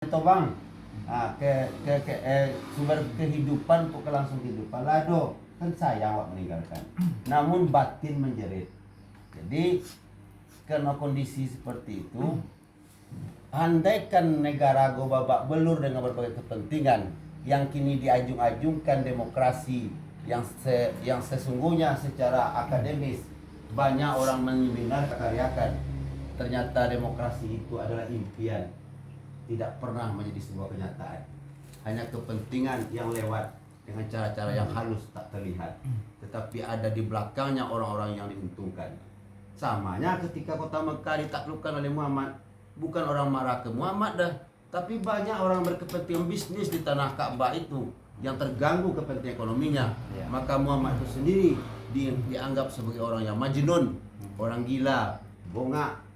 Itu bang, sumber kehidupan untuk langsung kehidupan lado kan sayang wak meninggalkan. Namun batin menjerit. Jadi karena kondisi seperti itu, andaikan negara go babak belur dengan berbagai kepentingan yang kini diajung-ajungkan demokrasi yang sesungguhnya secara akademis banyak orang mendengar karyakan, ternyata demokrasi itu adalah impian, tidak pernah menjadi sebuah kenyataan. Hanya kepentingan yang lewat dengan cara-cara yang halus tak terlihat, tetapi ada di belakangnya orang-orang yang diuntungkan. Samanya ketika kota Mekah ditaklukkan oleh Muhammad, bukan orang marah ke Muhammad dah, tapi banyak orang berkepentingan bisnis di tanah Ka'bah itu yang terganggu kepentingan ekonominya. Maka Muhammad itu sendiri dianggap sebagai orang yang majnun, orang gila, bongak.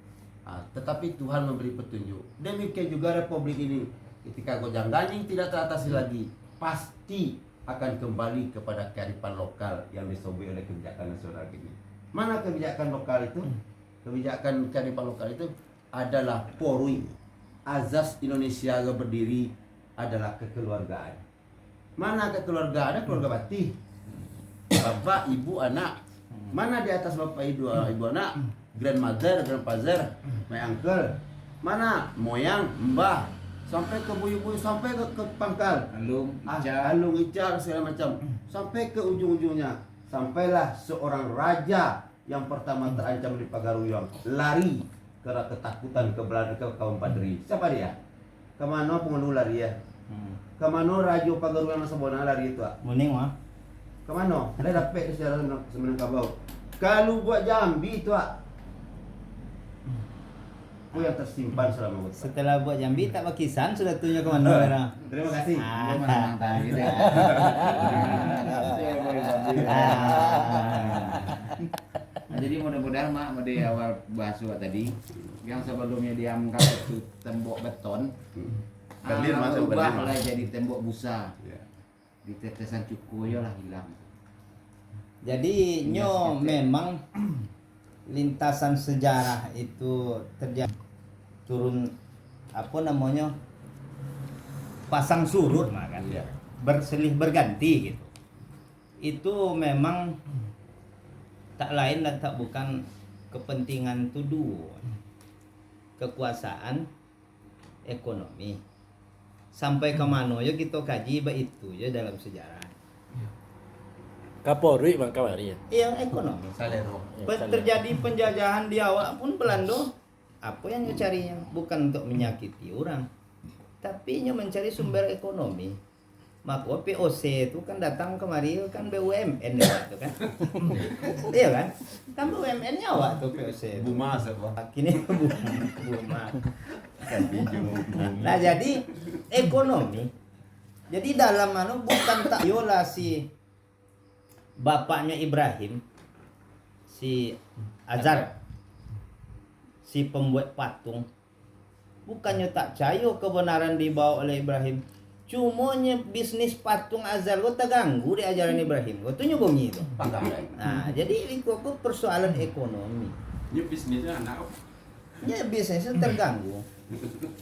Tetapi Tuhan memberi petunjuk. Demikian juga Republik ini, ketika Gojang Ganjing tidak teratasi lagi, pasti akan kembali kepada kearifan lokal yang disobek oleh kebijakan nasional ini. Mana kebijakan lokal itu? Kebijakan kearifan lokal itu adalah porui. Azas Indonesia yang berdiri adalah kekeluargaan. Mana kekeluargaan? Ada keluarga bakti. Bapak, ibu, anak. Mana di atas bapak, ibu anak? Grandmother, grandfather, my uncle. Mana moyang, mbah, sampai ke buyut-buyut, sampai ke pangkal, alung, icar, segala macam, sampai ke ujung-ujungnya. Sampailah seorang raja yang pertama terancam di Pagaruyung lari karena ketakutan ke Belanda, ke kaum Padri. Siapa dia? Kemana penghulu lari ya? Kemana raja Pagaruyung Nasabona lari itu? Muning mah. Kemana? Ada dapat secara semenang kabau. Kalau buat Jambi itu yang tersimpan selama itu. Setelah buat Jambi tak pakisan sudah tunjuk ke mana orang. Terima kasih. Nah, jadi mudah-mudahan mak di awal bahas tadi yang sebelumnya dia angkat itu tembok beton, Berlin masuk ubah Berlin. mulai jadi tembok busa. Ya. Di tetesan Cukuyo lah hilang. Jadi nyo memang lintasan sejarah itu terjadi turun apa namanya pasang surut kan Iya. berselih berganti gitu. Itu memang tak lain dan tak bukan kepentingan itu dua, kekuasaan, ekonomi. Sampai ke mana ya kita kaji itu ya dalam sejarah. Kapolri bang kamari ya. Yang ekonomi. Salero. Terjadi penjajahan di awal pun Belanda apa yang dicarinya bukan untuk menyakiti orang, tapi nya mencari sumber ekonomi. Maka POC itu kan datang kemari kan BUMN itu kan. Iya kan? Kan BUMN nyawa tuh POC. Buma siapa? Kini Buma. Nah, jadi ekonomi. Jadi dalam mana bukan tak yola si bapaknya Ibrahim, si Azar, si pembuat patung, bukannya tak percaya kebenaran dibawa oleh Ibrahim. Cumanya bisnis patung Azar gua terganggu di ajaran Ibrahim. Gua tuh nyobongi itu. Nah, jadi itu aku persoalan ekonomi. Ini bisnisnya anak. Ya bisnisnya terganggu.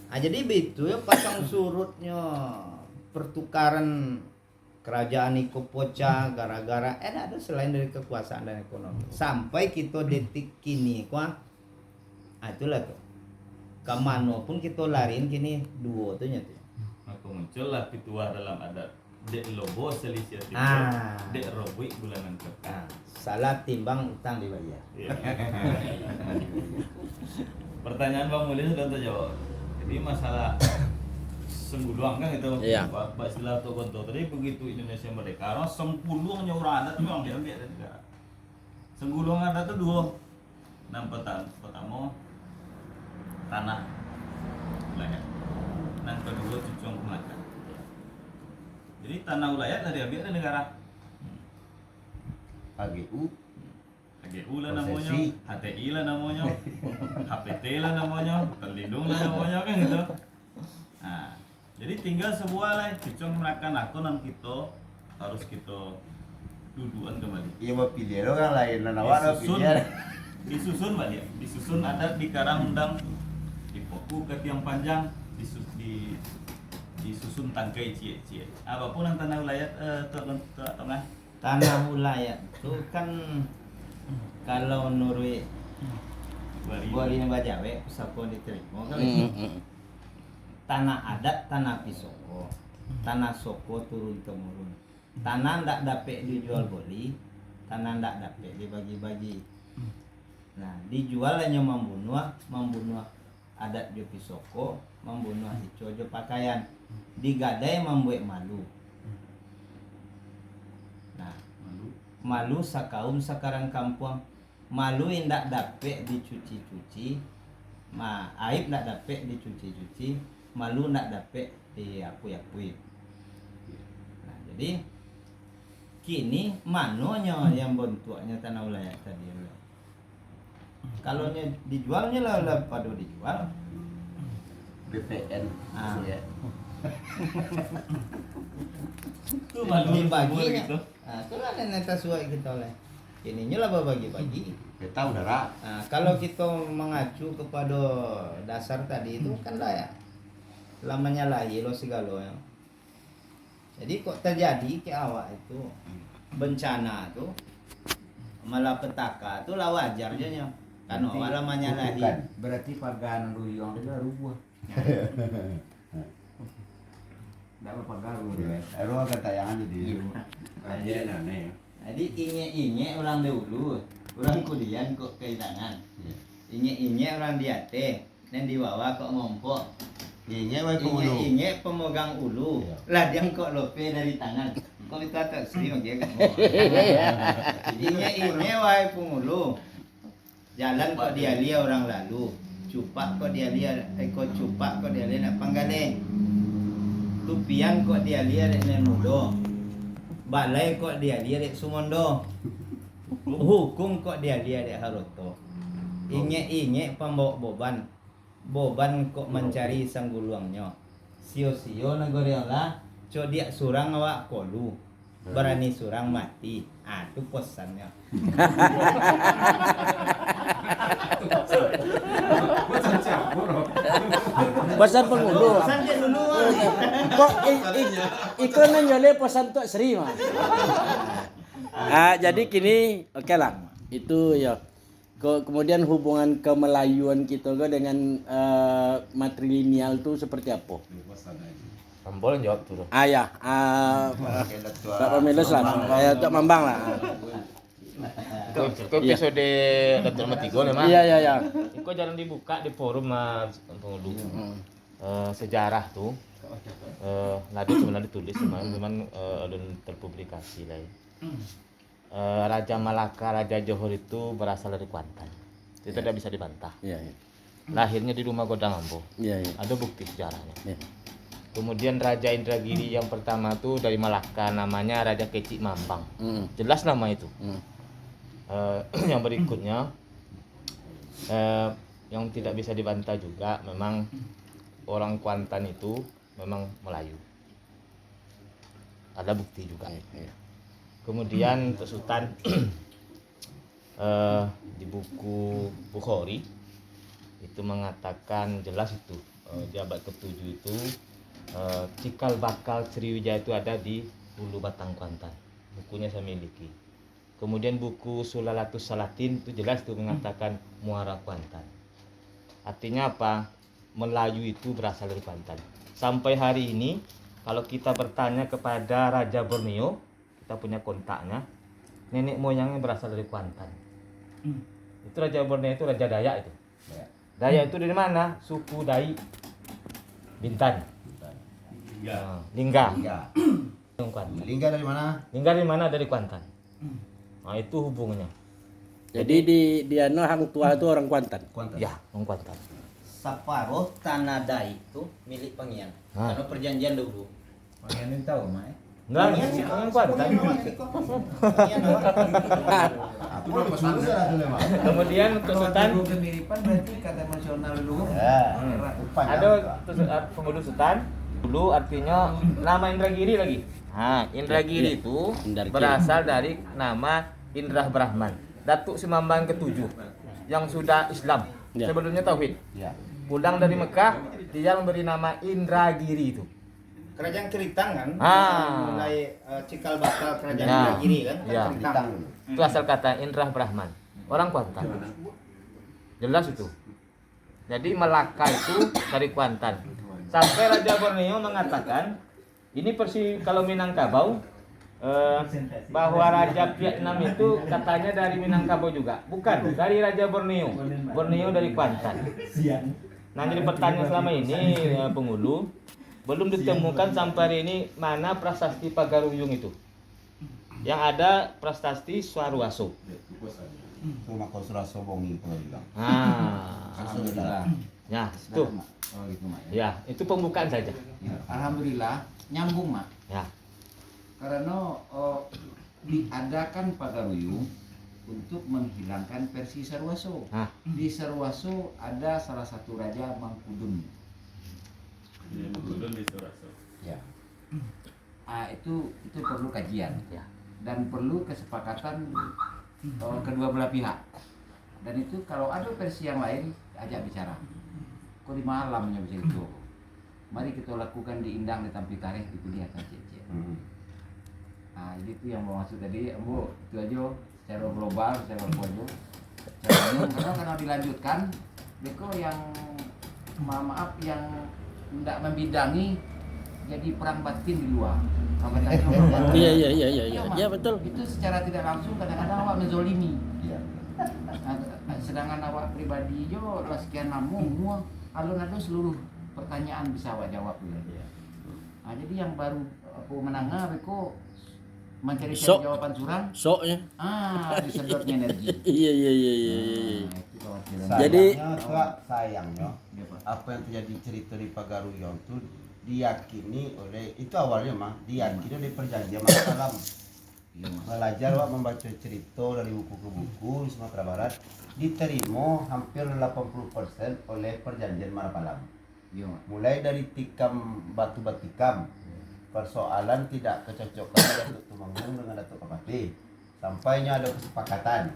Nah, jadi begitu ya pasang surutnya pertukaran kerajaan itu pecah gara-gara ada selain dari kekuasaan dan ekonomi. Sampai kita detik kini itulah tuh. Kemana pun kita lariin kini dua tuh nyata. Maka muncullah ketua dalam adat dek lobo selisih timbul, dek robui bulanan kekal. Salah timbang utang dibayar. Iya. Pertanyaan Bang Mulya sudah terjawab. Jadi masalah Sengguluang kan itu, Iya. Pak istilah Tokonto tadi begitu Indonesia merdeka, orang Sengguluangnya orang adat memang diambil dari negara. Sengguluang adat itu dua, pertama tanah wilayah, dan kedua cucung Melaka. Jadi tanah wilayah dari diambil dari negara. AGU. HGU lah namanya, Konsesi. HTI lah namanya, HPT lah namanya, terlindung lah namanya kan gitu. Nah, jadi tinggal sebuah lah, cucung melakukan akunan kita harus kita duduan kembali. Iya mau pilih orang lain, nawar pilih. Disusun balik, disusun ada di Karang Undang, di Poku ke Tiang Panjang, disusun tangkai cie. Apapun yang tanah wilayah tengah. Tanah wilayah itu kan kalau nurut Buari Bajawe Pusako diterima kan tanah adat, tanah pisoko, tanah soko turun temurun. Tanah ndak dapat dijual beli, tanah ndak dapat dibagi-bagi. Nah, dijual hanya membunuh adat di pisoko, membunuh ico jo pakaian. Digadai membuat malu. Nah, malu sakaum sakarang kampung. Malu ndak dapat dicuci-cuci. Aib ndak dapat dicuci-cuci. Malu ndak dapat diakui-akui. Nah, jadi kini manonya yang bentuknya tanah wilayah tadi. Kalau dijualnya lah pada dijual. BPN. Ya. Itu malu Dibagi gitu. Nah, itulah nenek sesuai kita oleh. Ininya lah bagi-bagi. Kita udara. Nah, kalau kita mengacu kepada dasar tadi itu kan lah ya. Lamanya lahir lo segala ya. Jadi kok terjadi ke awak itu bencana tuh malapetaka tuh lah wajar aja nya. Kan lamanya lahir. Berarti paganan ruyong itu rubuh. Ndak apa garu dia. Ero agak tayangan jadi. Jadi aneh. Jadi inye orang dahulu, orang kudian kok keitangan. Inye orang diate, dan dibawa kok ngompok. Ini wae pengulu. Inye pemegang ulu. Iya. Lah dia kok lope dari tangan. Kok itu tak sering dia kan. Inye wae pengulu. Jalan kok dia lihat orang lalu. Cupak kok dia lihat, kok cupak kok dia lihat nak panggale. Tupian kok dia lihat nek nudo. Balai kok dia lihat nek sumondo. Hukum kok dia lihat nek haroto. Inye pembawa boban. Boban kok mencari sang guluangnya. Sio-sio nagoriola, dia surang awak kolu. Berani surang mati. Ah, itu pesannya. Pesan pengulu. Pesan dia dulu. Kok ikut menyoleh pesan Tok Sri mah. Jadi kini oke lah. Itu ya. Kemudian hubungan kemelayuan kita dengan matrilineal itu seperti apa? Boleh jawab dulu. Ya. Pak Pemilis lah. Kayak Tok Mambang lah. Ke episode Datuk Nomor 3 nih, Mas. Iya. Itu jarang dibuka di forum Mas Pengulu. Sejarah tuh. Ladu sebenarnya ditulis cuman belum terpublikasi lah. Raja Malaka, Raja Johor itu berasal dari Kuantan. Itu tidak bisa dibantah. Iya. Lahirnya di rumah Godamambo. Iya. Ada bukti sejarahnya. Iya. Kemudian Raja Indragiri yang pertama tuh dari Malaka, namanya Raja Kecik Mambang. Jelas nama itu. Yang berikutnya yang tidak bisa dibantah juga, memang orang Kuantan itu memang Melayu. Ada bukti juga. Kemudian Tok Sultan di buku Bukhari itu mengatakan jelas itu di abad ke-7 itu cikal bakal Sriwijaya itu ada di Hulu Batang Kuantan. Bukunya saya miliki. Kemudian buku Sulalatus Salatin itu jelas tuh mengatakan Muara Kuantan. Artinya apa? Melayu itu berasal dari Kuantan. Sampai hari ini kalau kita bertanya kepada Raja Borneo, kita punya kontaknya, nenek moyangnya berasal dari Kuantan. Itu Raja Borneo itu Raja Dayak itu. Dayak itu dari mana? Suku Dai Bintan. Lingga. Lingga dari mana? Lingga dari mana? Dari Kuantan. Nah, itu hubungannya. Jadi di hang tua itu orang Kuantan. Ya, orang Kuantan. Separuh tanah Dai itu milik Pangian. Karena perjanjian dulu. Pangian ini tahu, Mak. Enggak, orang Kuantan. Kemudian Tok Sultan kemiripan berarti kata emosional dulu. ada pengurus Sultan dulu, artinya nama Indragiri lagi. Nah, Indragiri itu Indragiri. berasal dari nama Indrah Brahman, Datuk Semambang ke-7 yang sudah Islam. Ya. Sebelumnya tauhid. Ya. pulang dari Mekah, dia memberi nama Indragiri itu. Kerajaan Keritang kan, Ah. mulai cikal bakal kerajaan Ya. Indragiri kan, Ya. Keritang. Itu asal kata Indra Brahman, orang Kuantan. Jelas itu. Jadi Melaka itu dari Kuantan. Sampai Raja Borneo mengatakan, ini persi kalau Minangkabau, bahwa Raja Vietnam itu katanya dari Minangkabau juga. Bukan, dari Raja Borneo. Borneo dari Kuantan. Nah, jadi pertanyaan selama ini penghulu belum ditemukan sampai hari ini mana prasasti Pagaruyung itu. Yang ada prasasti Swarwaso. Cuma kau suraso bongi kau bilang. Ah, Alhamdulillah. ya itu. Oh gitu mak. Ya, itu pembukaan saja. Ya, alhamdulillah nyambung mak. Ya. Karena diadakan Pagaruyung untuk menghilangkan versi Sarwaso. Nah, Di Sarwaso ada salah satu raja Mangkudun. Mangkudun di Suraso. Ya. Itu perlu kajian ya. dan perlu kesepakatan kedua belah pihak. Dan itu kalau ada versi yang lain ajak bicara. Kok di malamnya bisa itu. Mari kita lakukan di Indang di Tampi Tareh itu dia kan cek. Nah, jadi itu yang mau masuk tadi, Bu, itu aja secara global, secara pojok. Karena dilanjutkan, Beko yang maaf yang tidak membidangi jadi perang batin di luar. Kalau katanya orang batin. Iya, Mak. iya, betul. Itu secara tidak langsung kadang-kadang awak menzolimi. Iya. Nah, sedangkan awak pribadi jo lah sekian namun semua alun-alun seluruh pertanyaan bisa awak jawab gitu. Nah, jadi yang baru aku menangah Beko mencari Sok. jawaban curang, Soknya. disedotnya energi. Iya. Nah, itu kekhawatiran. Jadi- sayangnya Iya, Pak. apa yang terjadi cerita di Pagaruyung itu diyakini oleh itu awalnya mah diyakini oleh perjanjian Mataram. Iya, Mas. Belajar Wak membaca cerita dari buku ke buku di Sumatera Barat diterima hampir 80% oleh perjanjian Mataram. Iya, Mas. Mulai dari tikam batu batikam, persoalan tidak kecocokan Datuk Tumenggung dengan Datuk Kapati, sampainya ada kesepakatan.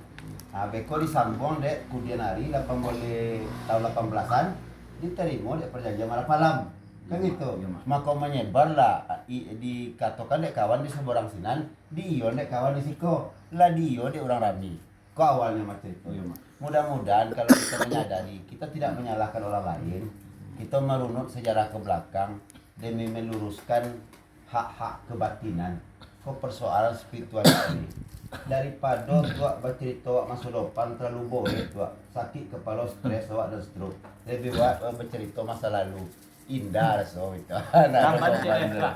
Nah, Beko disambung dek kemudian hari 18 tahun 18-an diterima dek perjanjian Malapalam. Kan gitu. Iya, Mak. Maka menyebar lah dikatakan dek kawan di Seberang Sinan, Dio dek kawan di Siko, lah Dio dek orang Rani. Kok awalnya macam itu? Iya, Mak. Mudah-mudahan kalau kita menyadari, kita tidak menyalahkan orang lain, kita merunut sejarah ke belakang demi meluruskan hak-hak kebatinan. Kok persoalan spiritual ini daripada tuak bercerita wak masa depan terlalu bodoh tuak sakit kepala stres wak dan stroke, lebih baik bercerita masa lalu indah so itu. Tambah CF lah.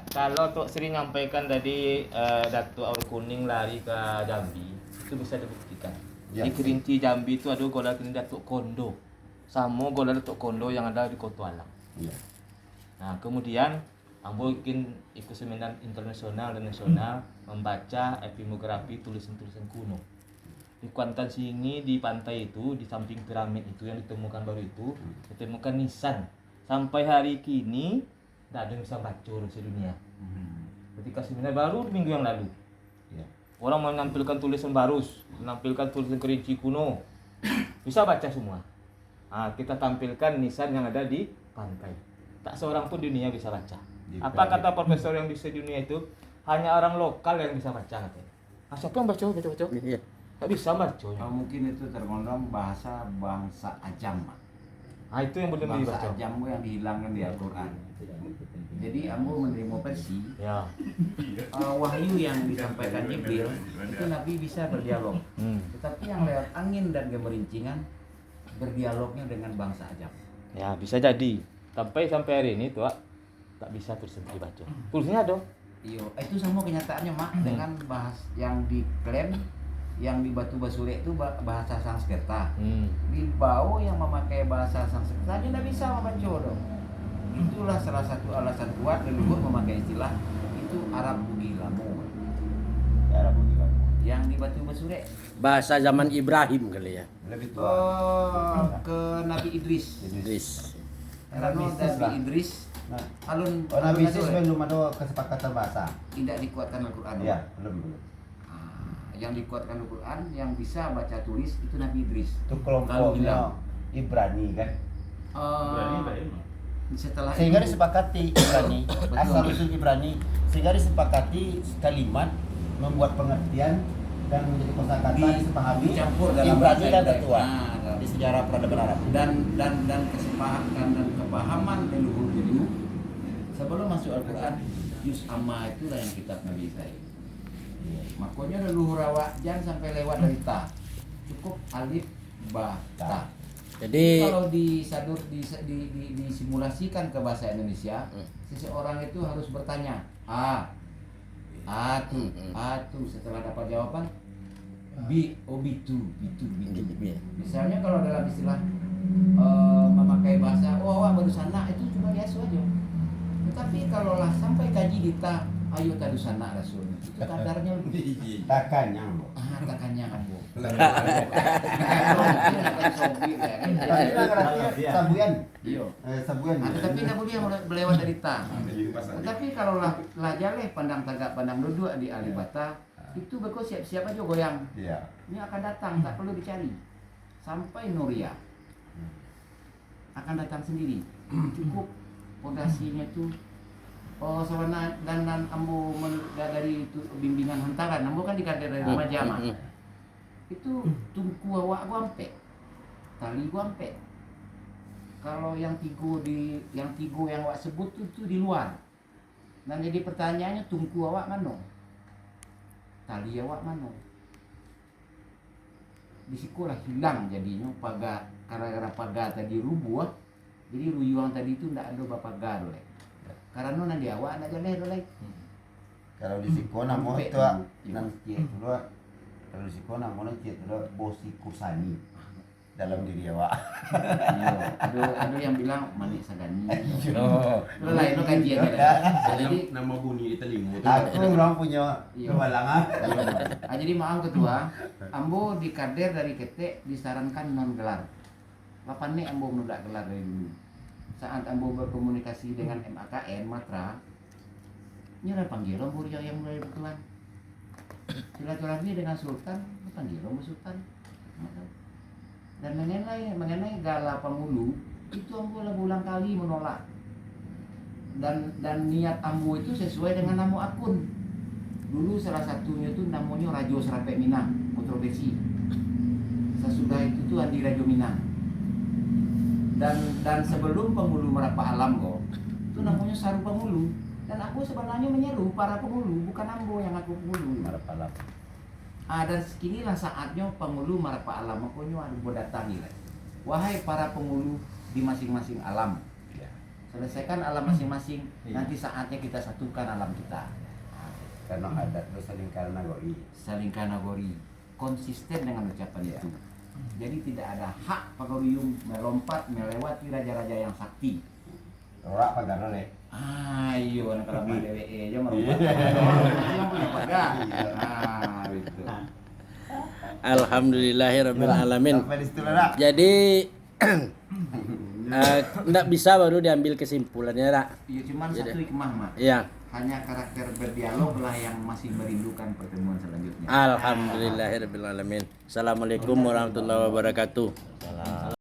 Kalau Tok Sri nyampaikan tadi Datuk Aur Kuning lari ke Jambi, itu bisa dibuktikan. Ya. Di Kerinci Jambi itu ada gola kini Datuk Kondo, sama gola Datuk Kondo yang ada di Koto Alam. Iya. Nah, kemudian Ambo bikin ikut seminar internasional dan nasional membaca epigrafi tulisan-tulisan kuno. Di Kuantan Singi di pantai itu, di samping piramid itu yang ditemukan baru itu, ditemukan nisan. Sampai hari kini tidak ada yang bisa baca orang sedunia. Ketika seminar baru minggu yang lalu, Iya. orang menampilkan tulisan barus, menampilkan tulisan Kerinci kuno, bisa baca semua. Nah, kita tampilkan nisan yang ada di pantai. Tak seorang pun di dunia bisa baca. Di Apa piramid. kata profesor yang di sedunia itu? Hanya orang lokal yang bisa baca katanya. Nah, siapa yang baca? Iya. Tak bisa baca. Mungkin itu tergolong bahasa bangsa Ajam, Mak. Nah, itu yang belum Bangsa dibaca. Ajam yang dihilangkan di Al-Quran. Jadi Ambo menerima versi Ya. wahyu yang disampaikan Jibril itu Nabi bisa berdialog. Tetapi yang lewat angin dan gemerincingan berdialognya dengan bangsa Ajam. Ya, bisa jadi. Sampai hari ini tuh tak bisa tulisan dibaca. Tulisannya ada. Iya, itu semua kenyataannya Mak dengan bahas yang diklaim yang di Batu Basure itu bahasa Sanskerta. Di Bau yang memakai bahasa Sanskerta dia tidak bisa membaca dong. Itulah salah satu alasan kuat leluhur memakai istilah itu Arab Bugil Lamu. Arab Bugil Lamu. Yang di Batu Basure Bahasa zaman Ibrahim kali ya. Lebih tua. ke Nabi Idris. Idris. Karena Nabi Idris lah. Nabi Idris Nah, alun Nabi alun Isis itu belum ada kesepakatan bahasa. tidak dikuatkan Al-Quran. Iya, belum. Yang dikuatkan Al-Quran yang bisa baca tulis itu Nabi Idris. Itu Lalu kelompoknya hilang. Ibrani kan. Berani Ibrahim. Setelah Sehingga itu, disepakati Ibrani, Betul. asal usul Ibrani, sehingga disepakati kalimat membuat pengertian dan menjadi kosakata disepahami. dicampur dalam Ibrani bahasa dan Ibrani. tertua Nah, di sejarah peradaban Arab. dan kesepakatan dan kepahaman leluhur dulu sebelum masuk Al-Quran, juz amma itulah yang kitab Nabi Ibrahim. Makanya leluhur awak jangan sampai lewat dari ta, cukup alif ba ta. Jadi Kalau disadur disimulasikan ke bahasa Indonesia, seseorang itu harus bertanya tuh setelah dapat jawaban bitu. Misalnya kalau dalam istilah memakai bahasa awak baru sana itu cuma biasa aja. Tetapi kalau lah sampai kaji dita ayo tadu sana rasul itu kadarnya Takanya. takannya ambo. Sabuyan. Iya. Sabuyan. Tetapi nggak boleh melewat dari ta. Tetapi kalau lah jaleh pandang tagak pandang duduk di alibata itu beko siap-siap aja goyang. Iya. Ini akan datang, tak perlu dicari. Sampai Nuria akan datang sendiri. Cukup pondasinya tuh. Oh, sawana dan ambo dari itu bimbingan hantaran. Ambo kan dikader dari remaja mah. Itu tungku awak gua ampe. Tali gua ampe. Kalau yang tigo yang awak sebut itu di luar. Dan jadi pertanyaannya tungku awak mano? Tali awak mano? Di sekolah hilang jadinya pagar gara-gara pagar tadi rubuh. Jadi ruyuang tadi itu ndak ada bapagar oleh. Karena nanti awak nak jalan oleh. Kalau di Siko namo Sampai itu dulu. nang cie itu kalau di Siko namo nang cie itu bosi kusani dalam diri awak. Iya, ada yang bilang manik sagani. Oh. Lo lain lo kajian jadi nama bunyi di telinga itu. Aku orang punya Iya. kewalangan. jadi maaf ketua, ambo di kader dari ketek disarankan non gelar. Lapan nih ambo menunda gelar dari dulu. Saat ambo berkomunikasi dengan MAKN Matra, nyerah panggil ambo yang mulai berkelan. Silaturahmi dengan Sultan, panggil ambo Sultan. Dan mengenai Gala Pamulu itu ambo lah berulang kali menolak. Dan niat ambo itu sesuai dengan nama akun. Dulu salah satunya itu namanya Rajo Serape Minang, kontroversi. Sesudah itu tuh Andi Rajo Minang. Dan sebelum Pemulu Merapa Alam kok, itu namanya Saru Pemulu. Dan aku sebenarnya menyeru para pemulu, bukan ambo yang aku pemulu. Marapalap. Dan sekinilah saatnya Pemulu Merapa Alam, makanya ada berdatangi. Wahai para pemulu di masing-masing alam, selesaikan alam masing-masing. Nanti saatnya kita satukan alam kita. Karena adat saling karena gori. Saling kanagori, konsisten dengan ucapan itu. Jadi tidak ada hak pagorium melompat melewati raja-raja yang sakti. Ora pagar le. Ayo anak kelapa DWE aja merubah. Yang punya pagar. Gitu. alhamdulillahirabbil alamin. Sampai di situ lah. Jadi nggak bisa baru diambil kesimpulannya, Rak. Ya cuman satu hikmah mah. Iya. Hanya karakter berdialog lah yang masih merindukan pertemuan selanjutnya. Alhamdulillahirabbil alamin. Assalamualaikum warahmatullahi wabarakatuh. Salam.